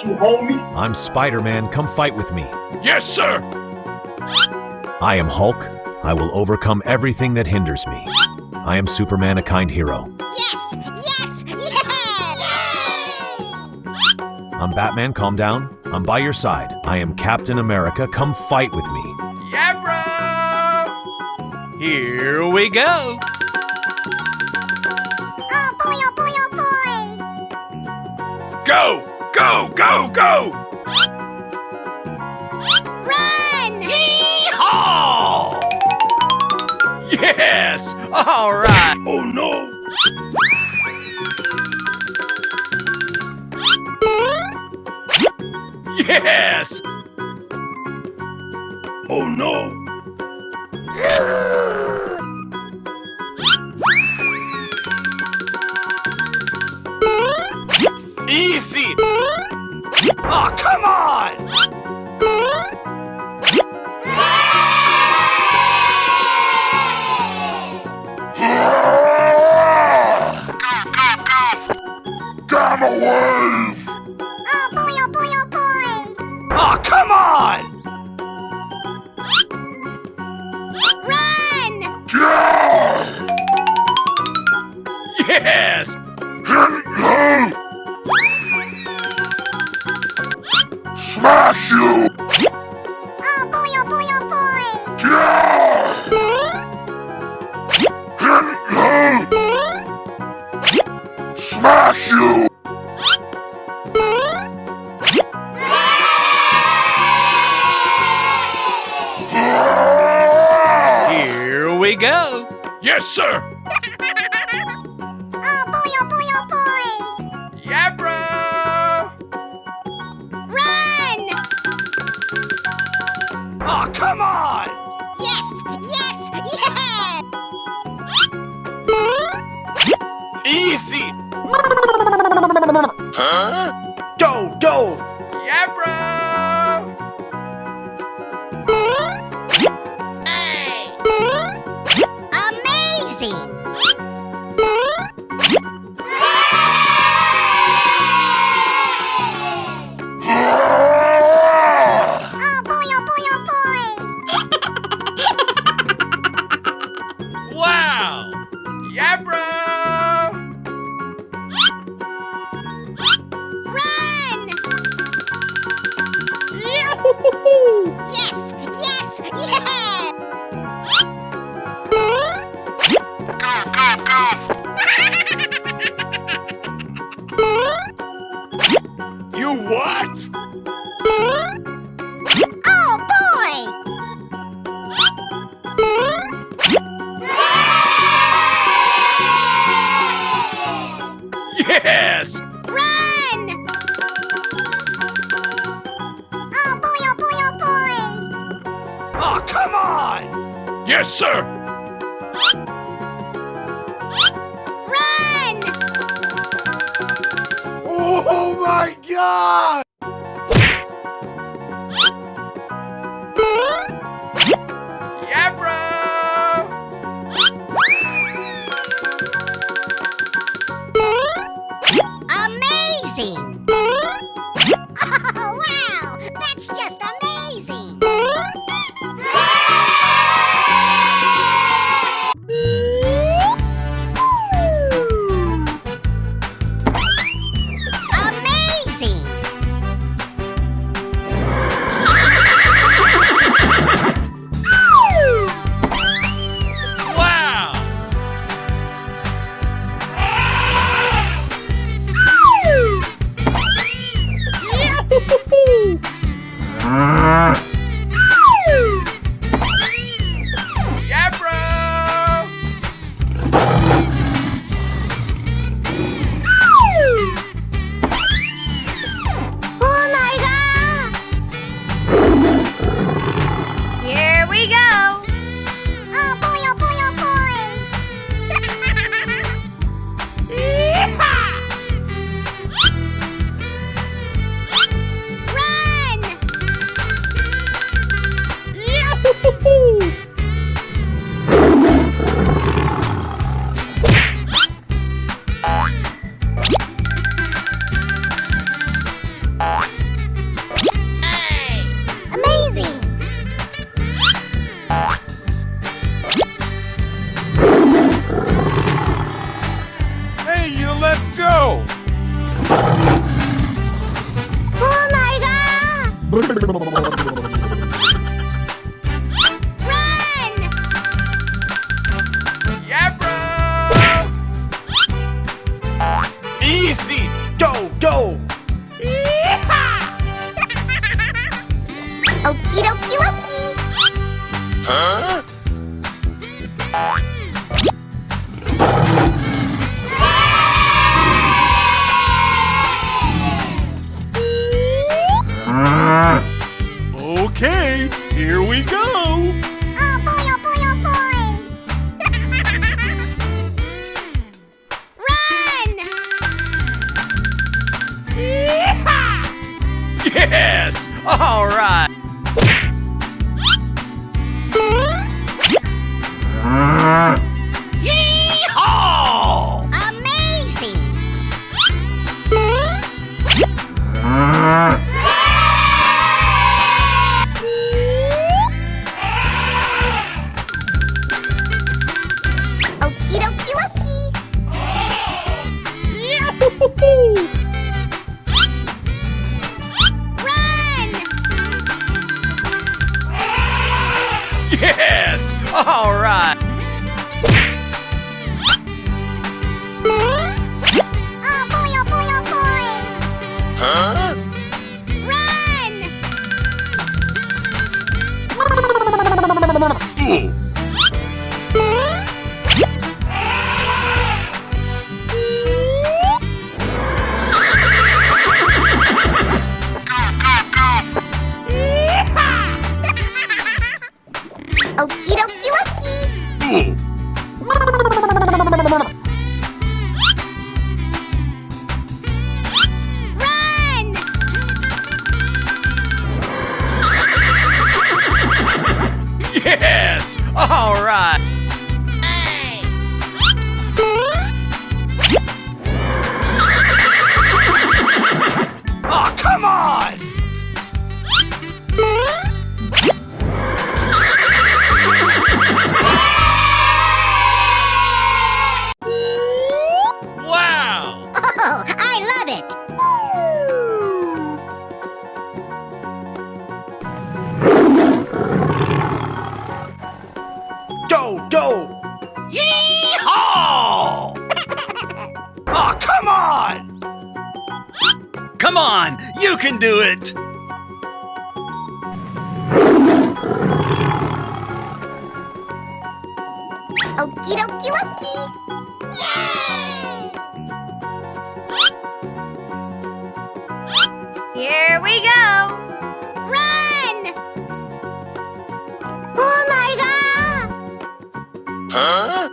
got you, homie. I'm Spider-Man, come fight with me. Yes, sir. I am Hulk. I will overcome everything that hinders me. I am Superman, a kind hero. Yes! Yes! Yes! I'm Batman, calm down. I'm by your side. I am Captain America, come fight with me. Yeah, bro! Here we go! Oh boy, oh boy, oh boy! Go! Go! Go! Go! Run! Yeehaw! Yes! All right! Oh no! Yes! Oh no! Easy! Oh, come on! Gamma wave! Oh boy, oh boy, oh boy! Oh, come on! Run! Yeah! Yes! Smash you! Oh boy, oh boy, oh boy! Yeah! Smash you! Here we go! Yes, sir! Oh boy, oh boy, oh boy! Yeah, bro! Run! Oh, come on! Yes! Yes! Yes! Easy! Go! Yeah, bro! Amazing! Oh boy, oh boy, oh boy! Wow! Yeah, bro! Run! Yes! Yes! Yes! You what? Oh boy! Yes! Run! Oh boy, oh boy, oh boy! Oh, come on! Yes, sir! Run! Oh my god! Yeah, bro! Amazing! Oh wow! That's just amazing! Amazing! Let's go! Oh my god! Run! Yabra! Easy! Go! Okie dokie dokie. Huh? Okay, here we go! Oh boy, oh boy, oh boy! Run! Yes! All right! Yee-haw! Amazing! Okie dokie dokie. Run! Yes! All right! Oh boy, oh boy, oh boy! Huh? Run! Ooh. Okie dokie dokie. Ooh. Run! Yes! All right! Oh, come on! Wow! Oh, I love it! Go! Yee-haw! Oh, come on! Come on, you can do it! Okie dokie dokie. Yay! Here we go. Run! Oh my god! Huh?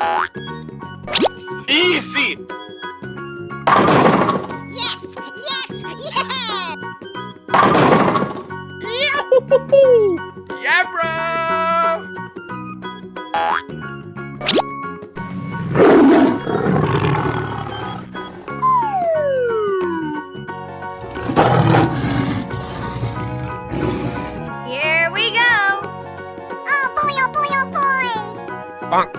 Easy! Yes! Yes! Yes! Yabra! Here we go. Oh boy, oh boy, oh boy. Bonk.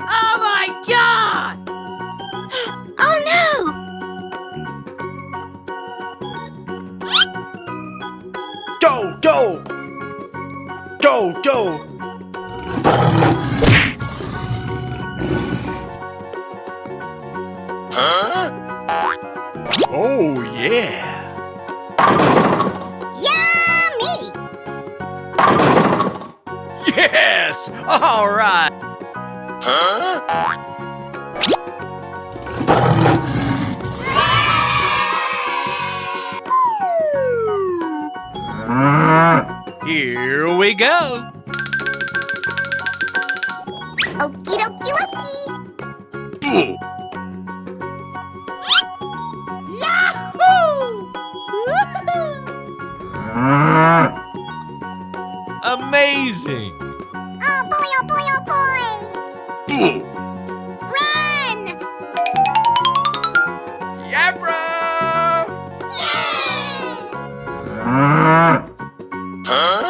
Oh my god! Oh no! Go! Huh? Oh, yeah! Yummy! Yes! All right! Huh? Here we go! Okie dokie dokie. Ooh. Amazing! Oh boy, oh boy, oh boy. Ooh. Run! Yabra! Yay! Huh?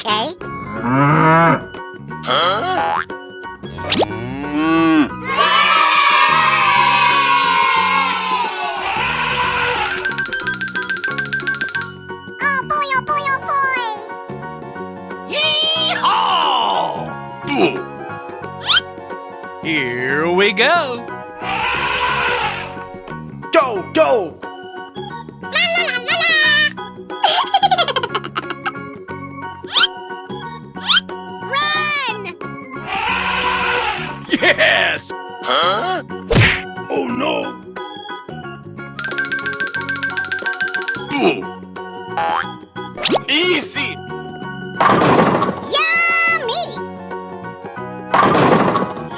Okay. Huh? Oh boy, oh boy, oh boy! Yeehaw! Here we go. Go, go! La la la la la! Run! Yes! Huh? Oh no! Easy! Yummy!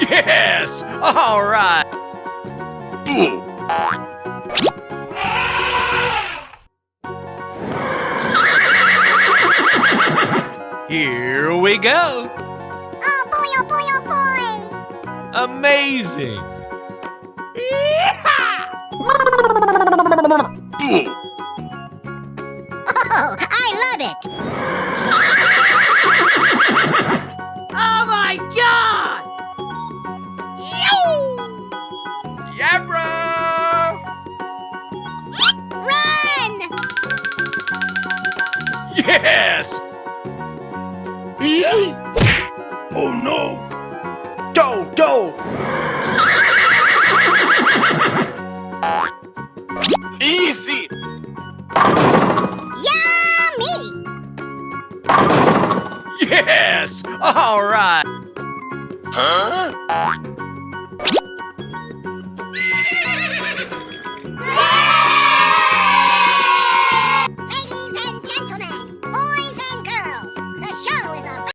Yes! All right. Here we go. Oh boy, oh boy, oh boy! Amazing. Oh, I love it! Oh my God! Yeah, bro! Run! Yes! Oh no! Go, go! Easy! Yummy! Yes! All right. Huh?